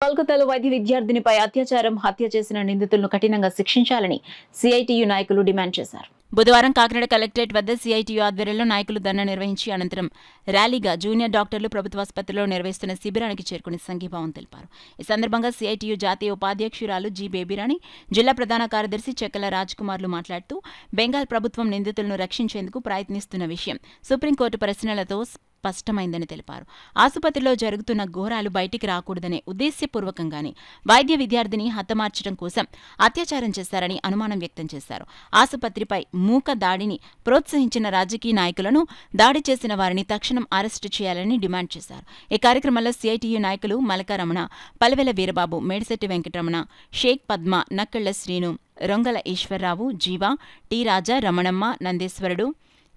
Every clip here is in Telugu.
కోల్కతాలో వైద్య విద్యార్థినిపై అత్యాచారం హత్య చేసిన నిందితులను కఠినంగా శిక్షించాలని సిఐటియు నాయకులు డిమాండ్ చేశారు. బుధవారం కాకినాడ కలెక్టరేట్ వద్ద సిఐటియు ఆధ్వర్యంలో నాయకులు ధర్నా నిర్వహించి అనంతరం ర్యాలీగా జూనియర్ డాక్టర్లు ప్రభుత్వాసుపత్రిలో నిర్వహిస్తున్న శిబిరానికి చేరుకుని సంఘీభావం తెలిపారు. ఈ సందర్భంగా సిఐటియు జాతీయ ఉపాధ్యక్షురాలు జి బేబీరాణి, జిల్లా ప్రధాన కార్యదర్శి చెక్కల రాజ్కుమార్లు మాట్లాడుతూ బెంగాల్ ప్రభుత్వం నిందితులను రక్షించేందుకు ప్రయత్నిస్తున్న విషయం సుప్రీంకోర్టు ప్రశ్నలతో స్పష్టమైందని తెలిపారు. ఆసుపత్రిలో జరుగుతున్న ఘోరాలు బయటికి రాకూడదనే ఉద్దేశ్యపూర్వకంగానే వైద్య విద్యార్థిని హతమార్చడం కోసం అత్యాచారం చేశారని అనుమానం వ్యక్తం చేశారు. ఆసుపత్రిపై మూక దాడిని ప్రోత్సహించిన రాజకీయ నాయకులను, దాడి చేసిన వారిని తక్షణం అరెస్టు చేయాలని డిమాండ్ చేశారు. ఈ కార్యక్రమంలో సిఐటియు నాయకులు మలకారమణ, పలవెల వీరబాబు, మేడిశెట్టి వెంకటరమణ, షేక్ పద్మ, నక్కళ్ల శ్రీను, రొంగల ఈశ్వర్రావు, జీవా, టి రాజా, రమణమ్మ, నందేశ్వరుడు,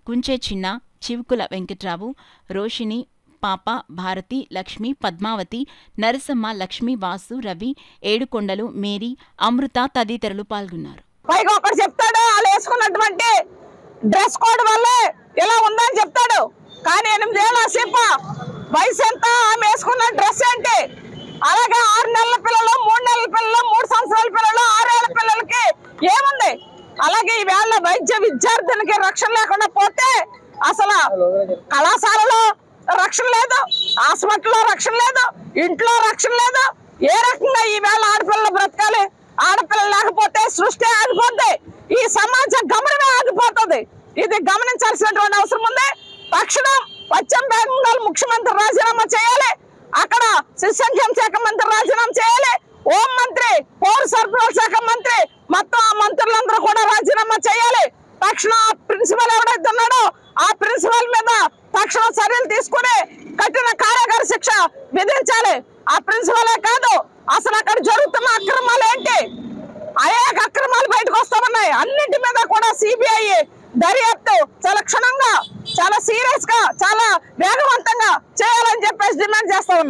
కుంచే చిన్న, చివుకుల వెంకట్రావు, రోషిణి, పాప, భారతి, లక్ష్మి, పద్మావతి, నరసమ్మ, లక్ష్మి, వాసు, రవి, ఏడుకొండలు, మేరీ, అమృత తదితరులు పాల్గొన్నారు. పైగా ఒకటి చెప్తాడు, వాళ్ళు వేసుకున్నటువంటి డ్రెస్ కోడ్ వల్లే ఇలా ఉందని చెప్తాడు. కానీ 8 ఏళ్ళ సిప్ప వయసు ఎంత, ఆమె వేసుకున్న డ్రెస్ ఏంటి? అలాగే 6 నెలల పిల్లలు, 3 నెలల పిల్లలు, 3 సంవత్సరాల పిల్లలు, 6 ఏళ్ల పిల్లలకి ఏముంది? అలాగే ఈవేళ వైద్య విద్యార్థులకి రక్షణ లేకుండా పోతే అసలు కళాశాలలో రక్షణ లేదు, హాస్పిటల్లో రక్షణ లేదు, ఇంట్లో రక్షణ లేదు. ఏ రకంగా ఈవేళ ఆడపిల్లలు బ్రతకాలి? ఆడపిల్లలు లేకపోతే సృష్టి ఆగిపోద్ది, ఈ సమాజ గమనమే ఆగిపోతుంది. ఇది గమనించాల్సినటువంటి అవసరం ఉంది. తక్షణం పశ్చిమ బెంగాల్ ముఖ్యమంత్రి రాజీనామా చేయాలి, అక్కడ శిశు సంక్షేమ శాఖ మంత్రి రాజీనామా చేయాలి, హోం మంత్రి, పౌర సరఫరాల శాఖ మంత్రి, మొత్తం ఆ మంత్రులందరూ కూడా రాజీనామా చేయాలి. తక్షణం ఆ ప్రిన్సిపల్ ఎవడైతే ఉన్నాడో ఆ ప్రిన్సిపల్ మీద తక్షణ చర్యలు తీసుకుని కఠిన కారాగార శిక్ష విధించాలి. ఆ ప్రిన్సిపలే కాదు, అసలు అక్కడ జరుగుతున్న అక్రమాలు ఏంటి? అనేక అక్రమాలు బయటకు వస్తామన్నాయి. అన్నింటి మీద కూడా సిబిఐ దర్యాప్తు చాలా క్షుణ్ణంగా, చాలా సీరియస్ గా, చాలా వేగవంతంగా చేయాలని చెప్పేసి డిమాండ్ చేస్తా ఉన్నాం.